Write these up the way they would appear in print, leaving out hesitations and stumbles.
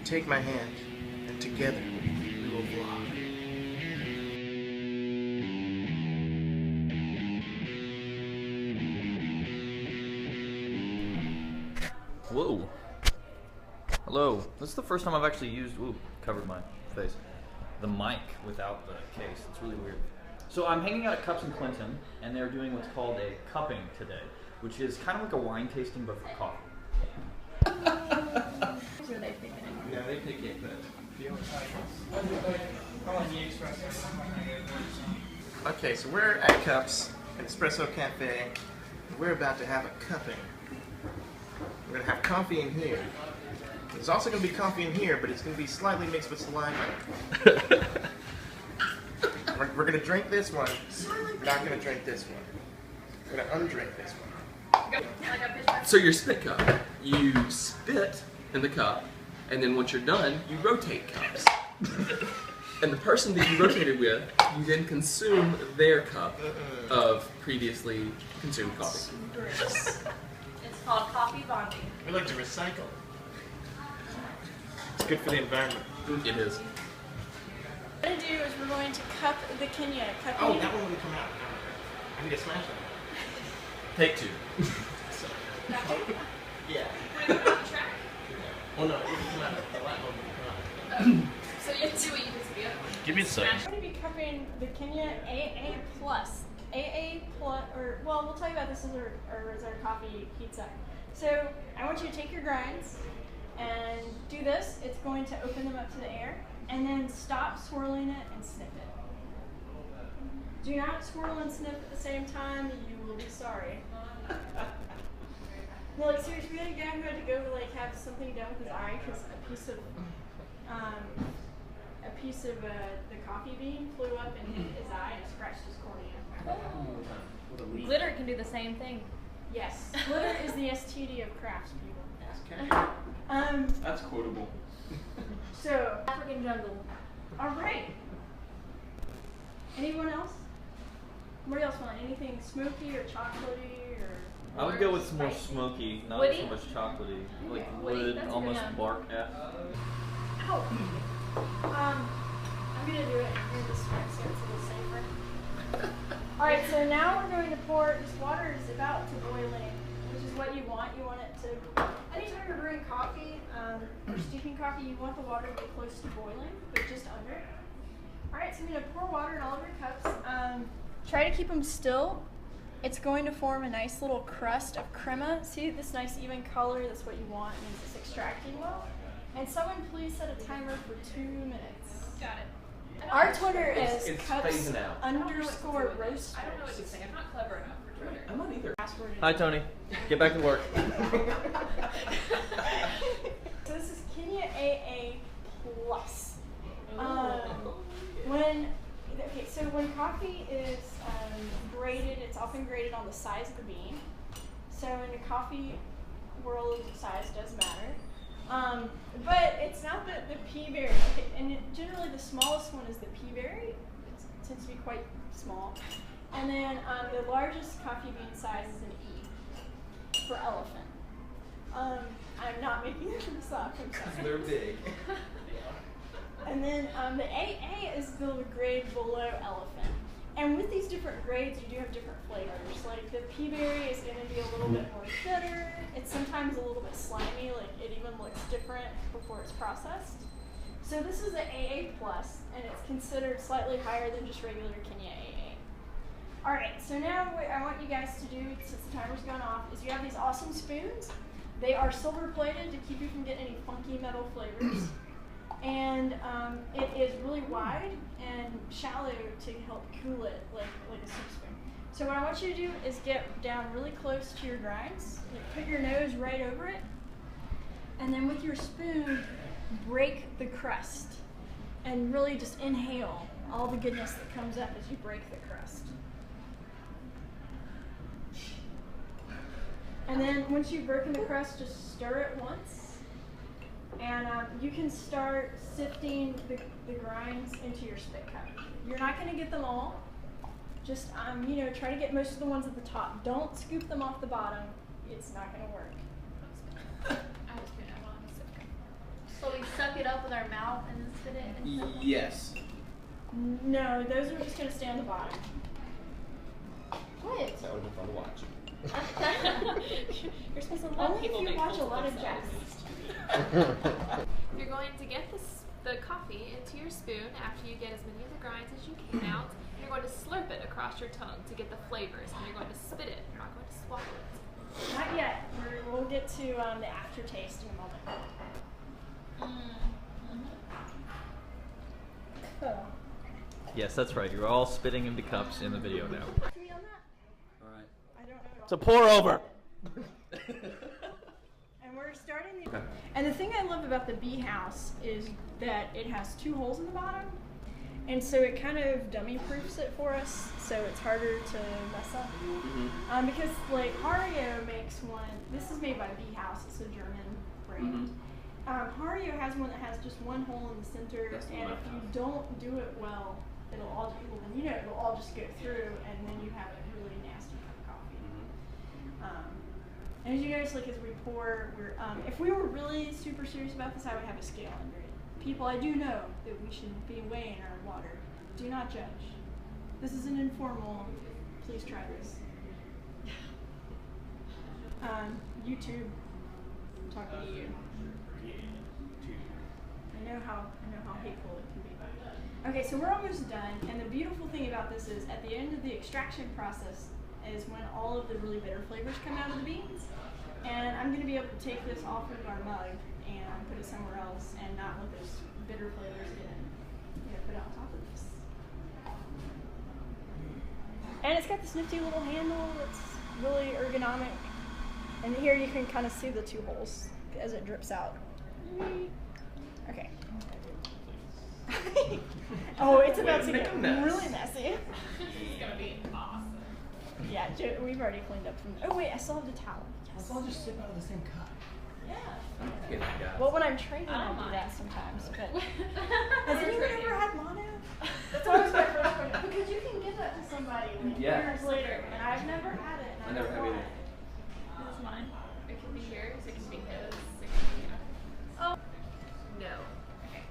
take my hand, and together we will vlog. Whoa. Hello. This is the first time I've actually used, covered my face, the mic without the case. It's really weird. So I'm hanging out at Cups in Clinton, and they're doing what's called a cupping today, which is kind of like a wine tasting but for coffee. Were they picking it? Yeah, they pick it, but... Okay, so we're at Cups An Espresso Cafe. We're about to have a cupping. We're going to have coffee in here. There's also going to be coffee in here, but it's going to be slightly mixed with saliva. We're going to drink this one. We're not going to drink this one. We're going to undrink this one. So your spit cup, you spit in the cup, and then once you're done, you rotate cups. And the person that you rotated with, you then consume their cup of previously consumed coffee. It's called coffee bonding. We like to recycle. It's good for the environment. It is. What we're going to do is we're going to cup the Kenya. Oh, that one wouldn't come out. I need to smash it. Take two. Yeah. Oh no, it wouldn't come out. The light bulb wouldn't come out. So you have to do what you did to the other one. Give me a second. I'm going to be cupping the Kenya AA Plus. AA Plus, or, well, we'll tell you about this as our coffee heats up. So I want you to take your grinds and do this. It's going to open them up to the air, and then stop swirling it and sniff it. Do not swirl and sniff at the same time. You will be sorry. No, like seriously, we had a guy who had to go to like have something done with his eye because a piece of the coffee bean flew up and hit his eye and scratched his cornea. Glitter can do the same thing. Yes, glitter is the STD of crafts people. That's quotable. So, African jungle. all right. Anyone else? What else want? Anything smoky or chocolatey or? I would go with some more Spicy. smoky, not Woody? so much chocolately. Like Woody, wood, that's a good almost one. bark. Ow. I'm gonna do it near this way so it's a little safer. All right, so now we're going to pour. This water is about to boiling, which is what you want. You want it to. Anytime you're brewing coffee or steeping coffee, you want the water to be close to boiling, but just under. All right, so I'm gonna pour water in all of your cups. Try to keep them still. It's going to form a nice little crust of crema. See this nice even color? That's what you want. It means it's extracting well. And someone please set a timer for 2 minutes. Got it. Our Twitter is It's cups phasing out. _roasters. I don't know what to say. I'm not clever enough for Twitter. I'm not either. Password Hi Tony, get back to work. So this is Kenya AA Plus. When coffee is graded, it's often graded on the size of the bean. So in the coffee world, size does matter. But it's not the pea berry. Okay, and generally the smallest one is the pea berry. It tends to be quite small. And then the largest coffee bean size is an E for elephant. I'm not making this up. I'm sorry. They're big. And then the AA is the grade below elephant. And with these different grades, you do have different flavors. Like the pea berry is going to be a little bit more bitter. It's sometimes a little bit slimy, like it even looks different before it's processed. So this is an AA plus, and it's considered slightly higher than just regular Kenya AA. All right, so now what I want you guys to do, since the timer's gone off, is you have these awesome spoons. They are silver plated to keep you from getting any funky metal flavors. And it is really wide and shallow to help cool it like a soup spoon. So what I want you to do is get down really close to your grinds, like put your nose right over it, and then with your spoon, break the crust. And really just inhale all the goodness that comes up as you break the crust. And then once you've broken the crust, just stir it once. And you can start sifting the grinds into your spit cup. You're not going to get them all. Just try to get most of the ones at the top. Don't scoop them off the bottom. It's not going to work. So we suck it up with our mouth and then spit it? And stuff? Yes. No, those are just gonna stay on the bottom. What? That would have been fun to watch. You're supposed to love Only people if you make watch a fools of lot of themselves. Jackson. You're going to get the coffee into your spoon after you get as many of the grinds as you can out. And you're going to slurp it across your tongue to get the flavors. And you're going to spit it. You're not going to swallow it. Not yet. We'll get to the aftertaste in a moment. Oh. Yes, that's right. You're all spitting into cups in the video now. To me on that? All right. I don't know. So pour over. And we're starting the. And the thing I love about the bee house is that it has 2 holes in the bottom, and so it kind of dummy proofs it for us, so it's harder to mess up. Because like Hario makes one. This is made by Bee House. It's a German brand. Hario has one that has just 1 hole in the center, That's the and one if I you have. don't do it well, it'll all it'll all just go through, and then you have a really nasty cup of coffee. And as you notice, like as we pour, if we were really super serious about this, I would have a scale under it. People, I do know that we should be weighing our water. Do not judge. This is an informal. Please try this. YouTube, I'm talking to you. I know how hateful it can be. Okay, so we're almost done, and the beautiful thing about this is at the end of the extraction process is when all of the really bitter flavors come out of the beans. And I'm going to be able to take this off of our mug and put it somewhere else and not let those bitter flavors get put it on top of this. And it's got this nifty little handle that's really ergonomic. And here you can kind of see the 2 holes as it drips out. Okay. Oh, it's about to get really messy. This is going to be awesome. Yeah, we've already cleaned up from. Oh wait, I still have the towel. Let's all just sip out of the same cup. Yeah. Well, when I'm training, I do that sometimes. But has anyone ever had mono? That's always my first question. Because you can give that to somebody years later, and I've never had it. And I never have either. This is mine. It can be yours. It can be his. It can be. Oh. No. Okay.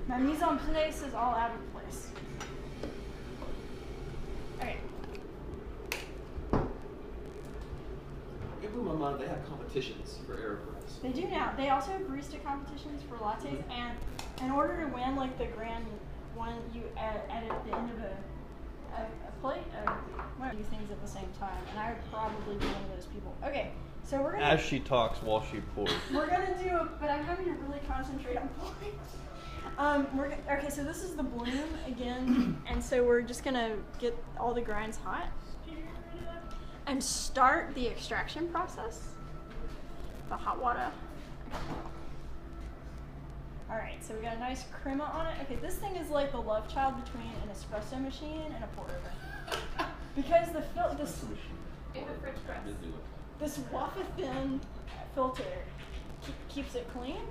My mise en place is all out of place. Okay. It blew my mind. They have competitions for AeroPress. They do now. They also have barista competitions for lattes, and in order to win like the grand one, you at the end of a plate, one of these things at the same time, and I would probably be one of those people. Okay, so we're gonna. As she talks while she pours. We're gonna do it, but I'm having to really concentrate on pouring. Okay, so this is the bloom again, and so we're just gonna get all the grinds hot and start the extraction process. The hot water. All right, so we got a nice crema on it. Okay, this thing is like the love child between an espresso machine and a pour over, because Favorite French press. this waffle thin filter keeps it clean,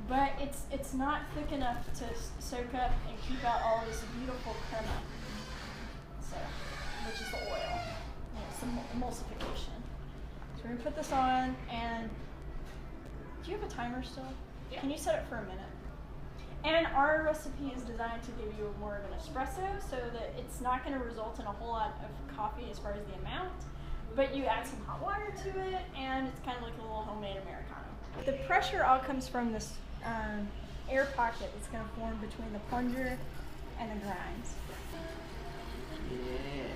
but it's not thick enough to soak up and keep out all this beautiful crema. So, which is the oil. Some emulsification. So we're gonna put this on, and do you have a timer still? Yeah. Can you set it for a minute? And our recipe is designed to give you more of an espresso, so that it's not going to result in a whole lot of coffee as far as the amount, but you add some hot water to it, and it's kind of like a little homemade Americano. The pressure all comes from this air pocket that's going to form between the plunger and the grinds. Yeah.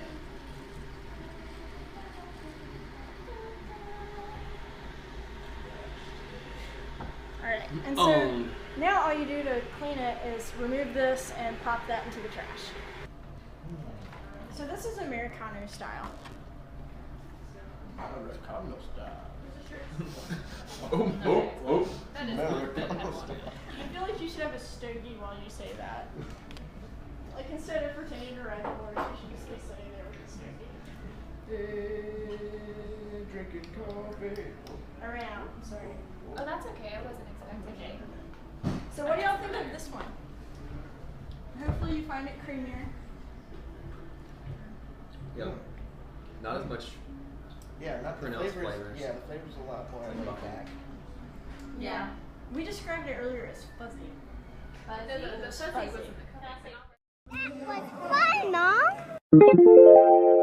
Alright, and so now all you do to clean it is remove this and pop that into the trash. So this is Americano style. Americano style. That is not good at all. I feel like you should have a stogie while you say that. Like instead of pretending to ride the horse, you should just be sitting there with a stogie. Drinking coffee. Around, I'm sorry. Oh, that's okay. I wasn't expecting it. So what do y'all think of this one? Hopefully you find it creamier. Yep. Not as much. Yeah, not the Pronounced flavors. flavors. Yeah, the flavors a lot more laid back. Yeah. We described it earlier as fuzzy. The fuzzy was in the cup. That was fun, Mom.